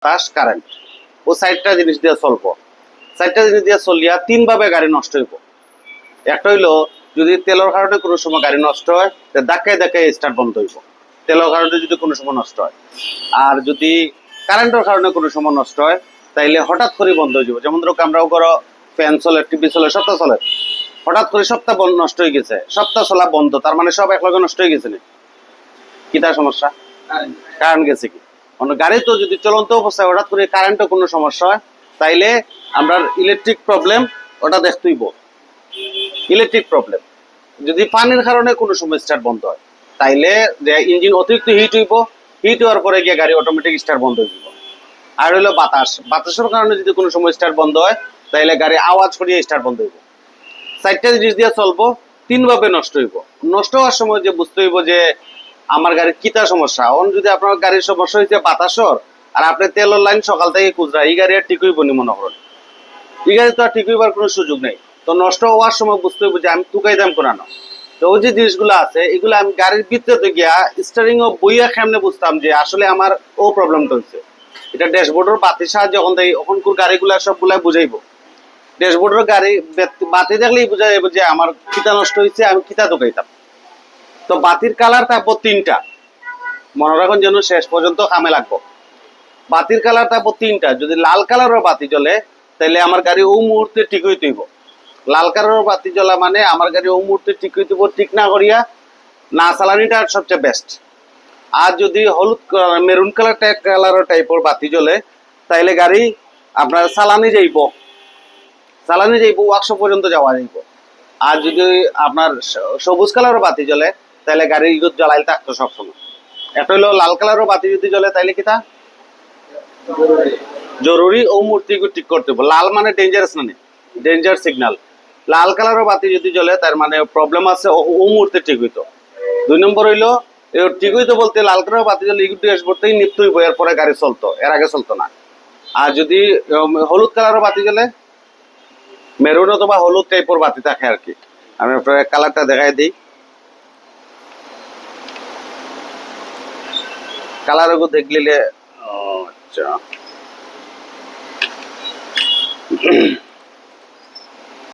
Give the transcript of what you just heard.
বাতাস কারেন্ট ও সাইডটা জিনিস দিয়ে চলবো। চারটা জিনিস দিয়ে চলিয়া তিন ভাবে গাড়ি নষ্ট হইব। একটা হইলো যদি তেলের কারণে কোনো সময় গাড়ি নষ্ট হয় ধাক্কায় ধাক্কায় স্টার্ট বন্ধ হইব, তেলের কারণে যদি কোনো সময় নষ্ট হয়। আর যদি কারেন্টের কারণে কোনো সময় নষ্ট হয় তাইলে হঠাৎ করে বন্ধ হয়ে যাবে। যেমন ধরো আমরাও করো ফ্যান চলে, টিভি চলে, সপ্তাহ চলে, হঠাৎ করে সপ্তাহ নষ্ট হয়ে গেছে, সপ্তাহ চলা বন্ধ, তার মানে সব একলগে নষ্ট হয়ে গেছে না, কি তার সমস্যা? কারেন্ট গেছে কি। মানে গাড়ি তো যদি চলন্ত অবস্থায় হঠাৎ করে কারেন্টও কোনো সমস্যা হয় তাইলে আমরা ইলেকট্রিক প্রবলেম ওটা দেখতেইব। ইলেকট্রিক প্রবলেম যদি পানির কারণে কোনো সময় স্টার্ট বন্ধ হয় তাইলে যে ইঞ্জিন অতিরিক্ত হিট হইব, হিট হওয়ার পরে গিয়ে গাড়ি অটোমেটিক স্টার্ট বন্ধ হয়ে যাব। আর হইলো বাতাস, বাতাসের কারণে যদি কোনো সময় স্টার্ট বন্ধ হয় তাইলে গাড়ি আওয়াজ করিয়ে স্টার্ট বন্ধ হইব। চারটা জিনিস দিয়ে চলবো, তিন ভাবে নষ্ট হইব। নষ্ট হওয়ার সময় যে বুঝতে হইব যে আমার গাড়ির কিতা সমস্যা। এখন যদি আপনার গাড়ির সমস্যা হয়েছে বাতাসর আর আপনি তেলের লাইন সকাল থেকে খুঁজরা, এই গাড়ি আর ঠিক হইব নি মনে করেন, এই গাড়ি তো আর ঠিক হইবার কোনো সুযোগ নেই। তো নষ্ট হওয়ার সময় বুঝতে হইব যে আমি টুকাই দাম করানো। তো ওই যে জিনিসগুলো আছে এগুলো আমি গাড়ির ভিতরে গিয়া স্টারিং ও বইয়া কেমনে বুঝতাম যে আসলে আমার ও প্রবলেমটা হচ্ছে। এটা ড্যাশবোর্ডের বাতির সাহায্যে যখন দেয় ওখানকার গাড়িগুলা সবগুলা বুঝাইবো। ড্যাশবোর্ডের গাড়ি বাতি দেখলেই বোঝা যাবে যে আমার কিতা নষ্ট হয়েছে, আমি কিতা ঢুকাইতাম। তো বাতির কালার থাকবো তিনটা, মনে রাখুন যেন শেষ পর্যন্ত কামে লাগবো। বাতির কালার থাকবো তিনটা। যদি লাল কালারের বাতি জ্বলে তাহলে আমার গাড়ি ও মুহূর্তে ঠিক হইতে হইব। লাল কালারের বাতি জ্বলা মানে আমার গাড়ি ও মুহূর্তে ঠিক হইতে হইব, ঠিক না করিয়া না চালানিটা সবচেয়ে বেস্ট। আর যদি হলুদ মেরুন কালারের টাইপের বাতি জ্বলে তাইলে গাড়ি আপনার চালানি যাইব, ওয়ার্কশপ পর্যন্ত যাওয়া যাইব। আর যদি আপনার সবুজ কালারের বাতি জ্বলে তাহলে গাড়ি ইগত জ্বালাই থাকতো সবসময়। একটা হইলো লাল কালারের বাতি যদি জ্বলে তাইলে কিতা জরুরি ও মূর্তি ঠিক করতে হবে। লাল মানে ডেঞ্জারাস, না ডেঞ্জার সিগন্যাল। লাল কালারের বাতি যদি জ্বলে তার মানে প্রবলেম আছে, ও মুহূর্তে ঠিক হইতো। দুই নম্বর হইলো ঠিক হইতো বলতে লাল কালারের বাতি জ্বলে ইগত ড্যাশবোর্ডতেই নিপ্ত হইব, এরপরে গাড়ি চলতো, এর আগে চলতো না। আর যদি হলুদ কালারের বাতি জ্বলে, মেরুন অথবা হলুদ টাইপের বাতি থাকে আর কি। আমি আপনার কালারটা দেখাই দিই। কালার দেখলে আচ্ছা